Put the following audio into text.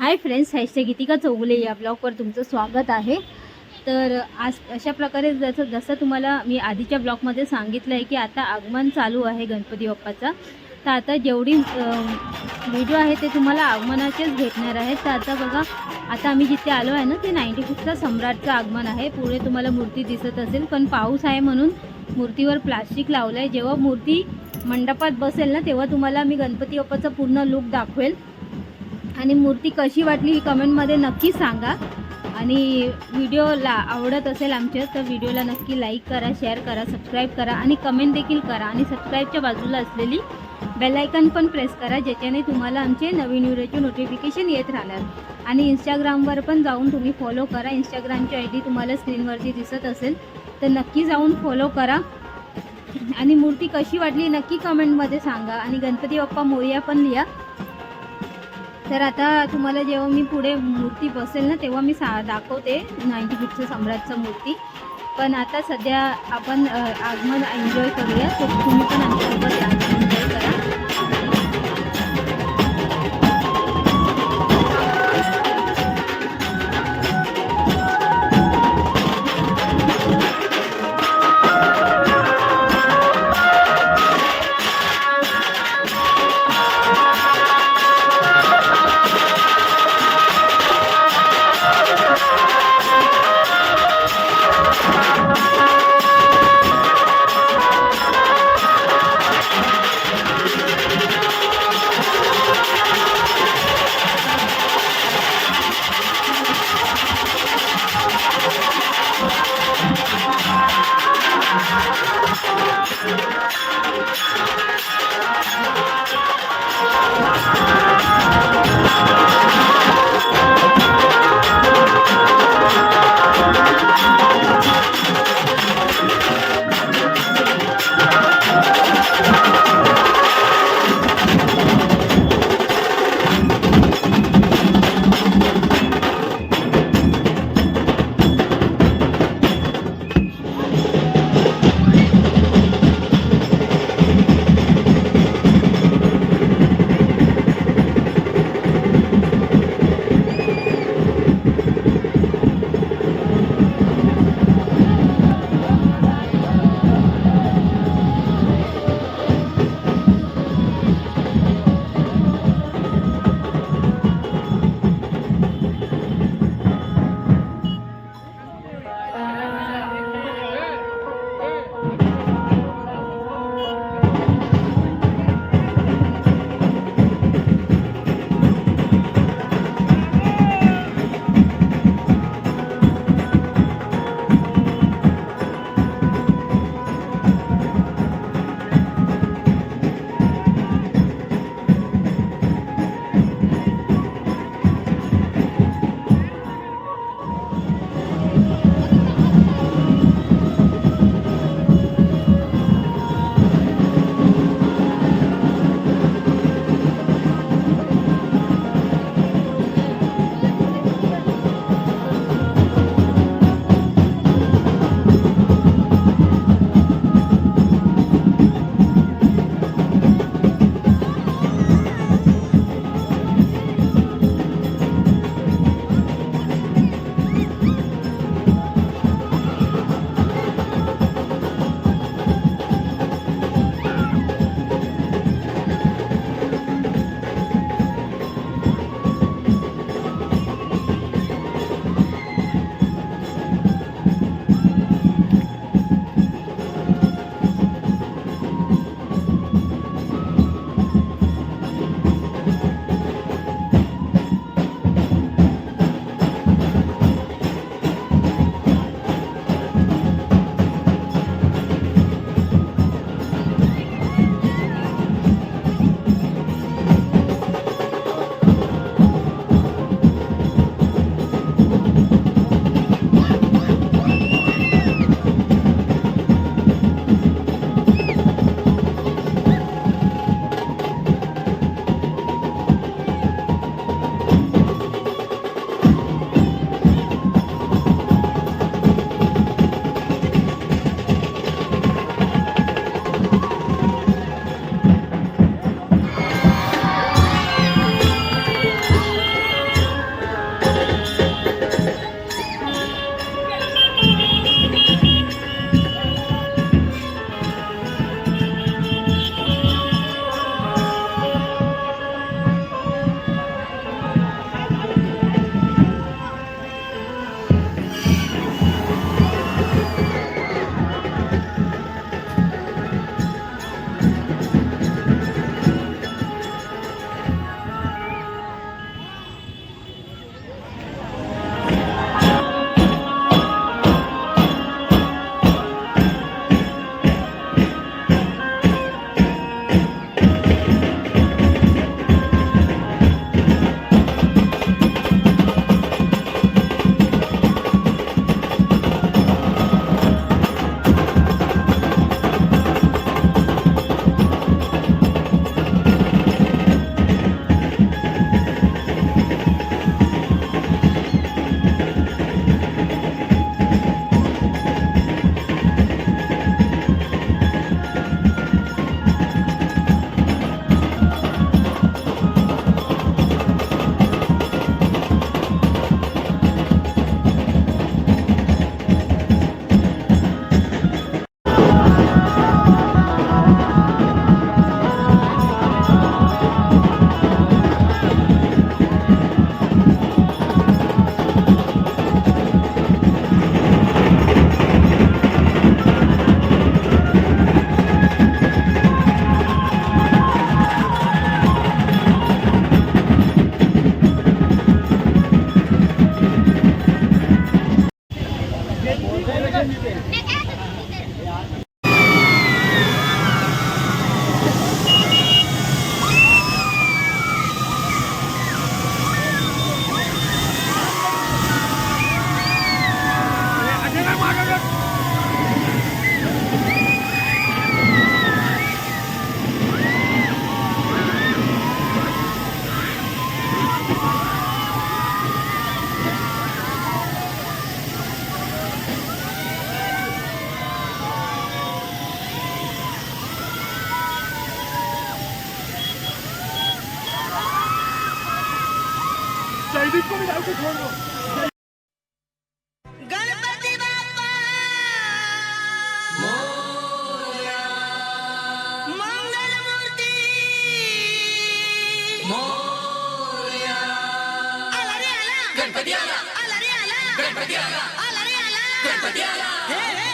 Hi friends, hashtag गीतिका चौगुले या ब्लॉगवर तुमचं स्वागत आहे। तर आज अशा प्रकारे जसं तुम्हाला मी आधीच्या ब्लॉगमध्ये सांगितलं आहे की आता आगमन चालू आहे गणपती बाप्पाचा। तर आता जेवढी व्हिडिओ आहे ते तुम्हाला आगमनाचेच भेटणार आहेत। तर आता बघा, आता आम्ही जिथे आलो आहे ना ते 96चा सम्राटचं आगमन आहे। पुढे तुम्हाला मूर्ती दिसत असेल, पण पाऊस आहे म्हणून मूर्तीवर प्लास्टिक लावलं आहे। जेव्हा मूर्ती मंडपात बसेल ना तेव्हा तुम्हाला मी गणपती बाप्पाचा पूर्ण लुक दाखवेल। आणि मूर्ती कशी वाटली ही कमेंटमध्ये नक्की सांगा। आणि व्हिडिओला आवडत असेल आमच्या तर व्हिडिओला नक्की लाईक करा, शेअर करा, सबस्क्राईब करा आणि कमेंट देखील करा। आणि सबस्क्राईबच्या बाजूला असलेली बेल आयकॉन पण प्रेस करा, ज्याच्याने तुम्हाला आमचे नवीन व्हिडिओचे नोटिफिकेशन येत राहणार। आणि इंस्टाग्रामवर पण जाऊन तुम्ही फॉलो करा। इंस्टाग्रामची आयडी तुम्हाला स्क्रीनवरती दिसत असेल तर नक्की जाऊन फॉलो करा। आणि मूर्ती कशी वाटली नक्की कमेंटमध्ये सांगा आणि गणपती बाप्पा मोरया पण लिहा। तर आता तुम्हाला जेव्हा मी पुढे मूर्ती बसेल ना तेव्हा मी दाखवते 96चं सम्राटचं मूर्ती। पण आता सध्या आपण आगमन एन्जॉय करूया। तर तुम्ही पण आमच्यासोबत आगमन एन्जॉय करा। जयदीप को भी डाल के छोड़ दो। गणपती बाप्पा मोरया, मंगलमूर्ती मोरया, आला रे आला गणपती आला, आला रे आला गणपती आला, आला रे आला गणपती आला, हे हे